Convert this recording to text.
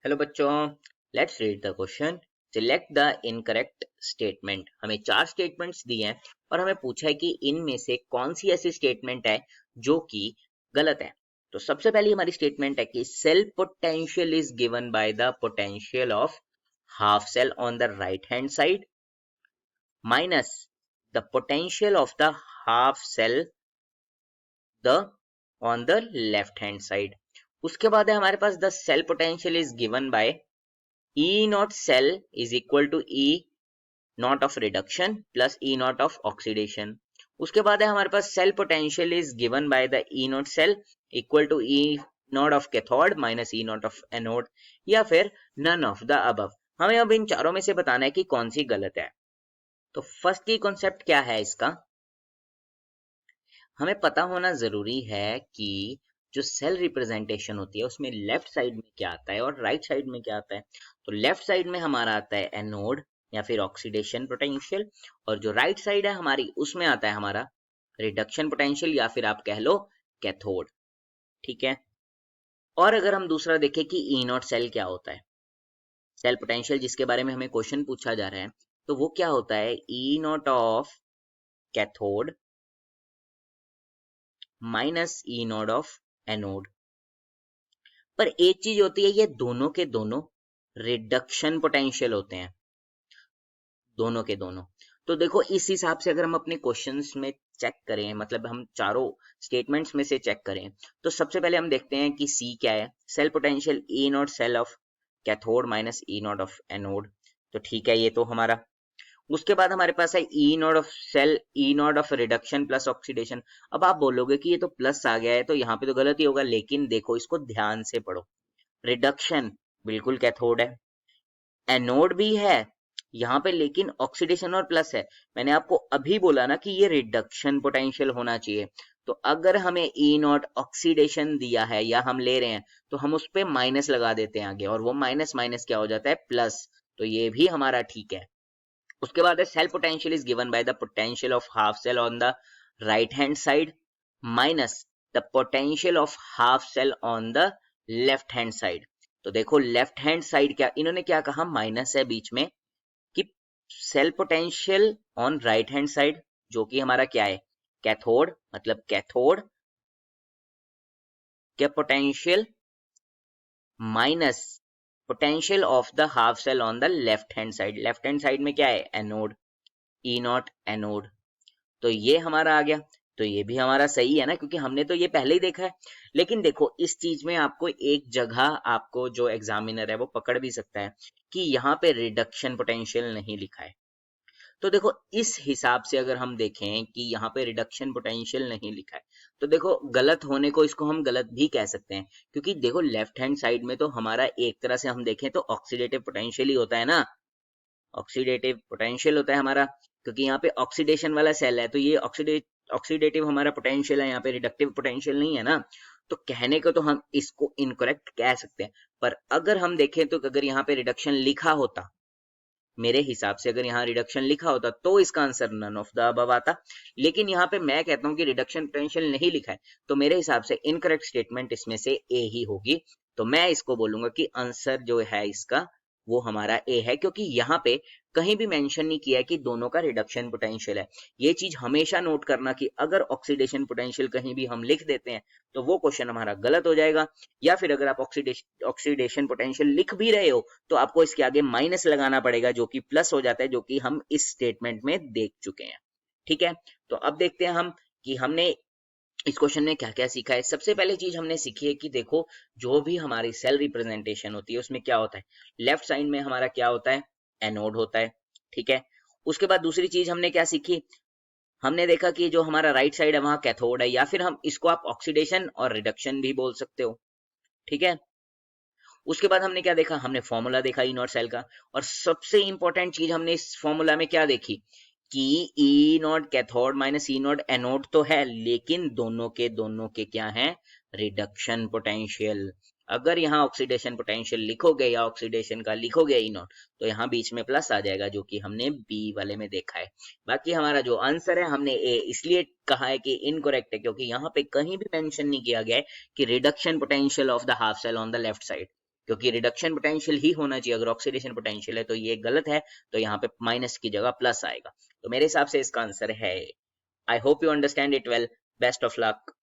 Hello बच्चों, let's read the question. Select the incorrect statement. हमें 4 statements दिए हैं और हमें पूछा है कि इनमें से कौन सी ऐसी स्टेटमेंट है जो कि गलत है। तो सबसे पहली हमारी स्टेटमेंट है कि cell potential is given by the potential of half cell on the right hand side minus the potential of the half cell the on the left hand side. उसके बाद है हमारे पास the cell potential is given by E naught cell is equal to E naught of reduction plus E naught of oxidation। उसके बाद है हमारे पास cell potential is given by the E naught cell equal to E naught of cathode minus E naught of anode या फिर none of the above। हमें अब इन चारों में से बताना है कि कौन सी गलत है। तो फर्स्ट की कॉन्सेप्ट क्या है इसका, हमें पता होना जरूरी है कि जो सेल रिप्रेजेंटेशन होती है उसमें लेफ्ट साइड में क्या आता है और राइट साइड में क्या आता है। तो लेफ्ट साइड में हमारा आता है एनोड या फिर ऑक्सीडेशन पोटेंशियल, और जो राइट साइड है हमारी उसमें आता है हमारा रिडक्शन पोटेंशियल या फिर आप कह लो कैथोड। ठीक है, और अगर हम दूसरा देखें कि ई नॉट सेल क्या होता है, सेल पोटेंशियल जिसके बारे में हमें क्वेश्चन पूछा जा रहा है, तो वो क्या होता है E naught of cathode minus E naught of anode. पर एक चीज होती है, ये दोनों के दोनों रिडक्शन पोटेंशियल होते हैं, दोनों के दोनों। तो देखो इस हिसाब से अगर हम अपने क्वेश्चंस में चेक करें, मतलब हम चारों स्टेटमेंट्स में से चेक करें, तो सबसे पहले हम देखते हैं कि सी क्या है, cell potential E naught cell of cathode minus E naught of anode. तो ठीक है, ये तो हमारा। उसके बाद हमारे पास है E naught of cell E naught of reduction plus oxidation. अब आप बोलोगे कि ये तो प्लस आ गया है तो यहाँ पे तो गलत ही होगा, लेकिन देखो इसको ध्यान से पढ़ो। रिडक्शन बिल्कुल कैथोड है, एनोड भी है यहाँ पे, लेकिन ऑक्सीडेशन और प्लस है। मैंने आपको अभी बोला ना कि ये रिडक्शन पोटेंशियल होना चाहिए। तो अगर हमें ई नॉट ऑक्सीडेशन दिया है या हम ले रहे हैं तो हम उस पर माइनस लगा देते हैं आगे, और वो माइनस माइनस क्या हो जाता है प्लस। तो ये भी हमारा ठीक है। उसके बाद है cell potential is given by the potential of half cell on the right hand side minus the potential of half cell on the left hand side. तो देखो लेफ्ट हैंड साइड क्या, इन्होंने क्या कहा, माइनस है बीच में, कि cell potential on right hand side जो कि हमारा क्या है कैथोड, मतलब कैथोड के potential minus potential of the half cell on the left hand side. Left hand side में क्या है एनोड, ई नॉट एनोड। तो ये हमारा आ गया। तो ये भी हमारा सही है ना, क्योंकि हमने तो ये पहले ही देखा है। लेकिन देखो इस चीज में आपको एक जगह, आपको जो एग्जामिनर है वो पकड़ भी सकता है कि यहाँ पे रिडक्शन पोटेंशियल नहीं लिखा है। तो देखो इस हिसाब से अगर हम देखें कि यहाँ पे रिडक्शन पोटेंशियल नहीं लिखा है, तो देखो गलत होने को इसको हम गलत भी कह सकते हैं, क्योंकि देखो लेफ्ट हैंड साइड में तो हमारा एक तरह से हम देखें तो ऑक्सीडेटिव पोटेंशियल ही होता है ना, ऑक्सीडेटिव पोटेंशियल होता है हमारा, क्योंकि यहाँ पे ऑक्सीडेशन वाला सेल है, तो ये ऑक्सीडेटिव हमारा पोटेंशियल है, यहाँ पे रिडक्टिव पोटेंशियल नहीं है ना। तो कहने को तो हम इसको इनकरेक्ट कह सकते हैं, पर अगर हम देखें तो अगर यहाँ पे रिडक्शन लिखा होता, मेरे हिसाब से अगर यहाँ रिडक्शन लिखा होता तो इसका answer none of the above आता। लेकिन यहाँ पे मैं कहता हूँ कि रिडक्शन पोटेंशियल नहीं लिखा है, तो मेरे हिसाब से इनकरेक्ट स्टेटमेंट इसमें से ए ही होगी। तो मैं इसको बोलूंगा कि आंसर जो है इसका वो हमारा ए है, क्योंकि यहाँ पे कहीं भी मेंशन नहीं किया है कि दोनों का रिडक्शन पोटेंशियल है। ये चीज हमेशा नोट करना कि अगर ऑक्सीडेशन पोटेंशियल कहीं भी हम लिख देते हैं तो वो क्वेश्चन हमारा गलत हो जाएगा, या फिर अगर आप ऑक्सीडेशन पोटेंशियल लिख भी रहे हो तो आपको इसके आगे माइनस लगाना पड़ेगा, जो कि प्लस हो जाता है, जो कि हम इस स्टेटमेंट में देख चुके हैं। ठीक है, तो अब देखते हैं हम कि हमने इस क्वेश्चन में क्या क्या सीखा है। सबसे पहले चीज हमने सीखी है कि देखो जो भी हमारी सेल रिप्रेजेंटेशन होती है उसमें क्या होता है, लेफ्ट साइड में हमारा क्या होता है एनोड होता है। ठीक है, उसके बाद दूसरी चीज हमने क्या सीखी, हमने देखा कि जो हमारा राइट साइड है वहां कैथोड है, या फिर हम इसको आप ऑक्सीडेशन और रिडक्शन भी बोल सकते हो। ठीक है, उसके बाद हमने क्या देखा, हमने फॉर्मूला देखा ई नॉट सेल का, और सबसे इंपॉर्टेंट चीज हमने इस फॉर्मूला में क्या देखी कि E naught cathode minus E naught anode तो है, लेकिन दोनों के क्या है रिडक्शन पोटेंशियल। अगर यहाँ ऑक्सीडेशन पोटेंशियल लिखोगे या ऑक्सीडेशन का लिखोगे ई नॉट, तो यहाँ बीच में प्लस आ जाएगा, जो कि हमने बी वाले में देखा है। बाकी हमारा जो आंसर है हमने ए इसलिए कहा है कि इनकरेक्ट है, क्योंकि यहाँ पे कहीं भी मेंशन नहीं किया गया है कि reduction potential of the half cell on the left side. क्योंकि रिडक्शन पोटेंशियल ही होना चाहिए, अगर ऑक्सीडेशन पोटेंशियल है तो ये गलत है, तो यहाँ पे माइनस की जगह प्लस आएगा। तो मेरे हिसाब से इसका आंसर है, I hope you understand it well, best of luck.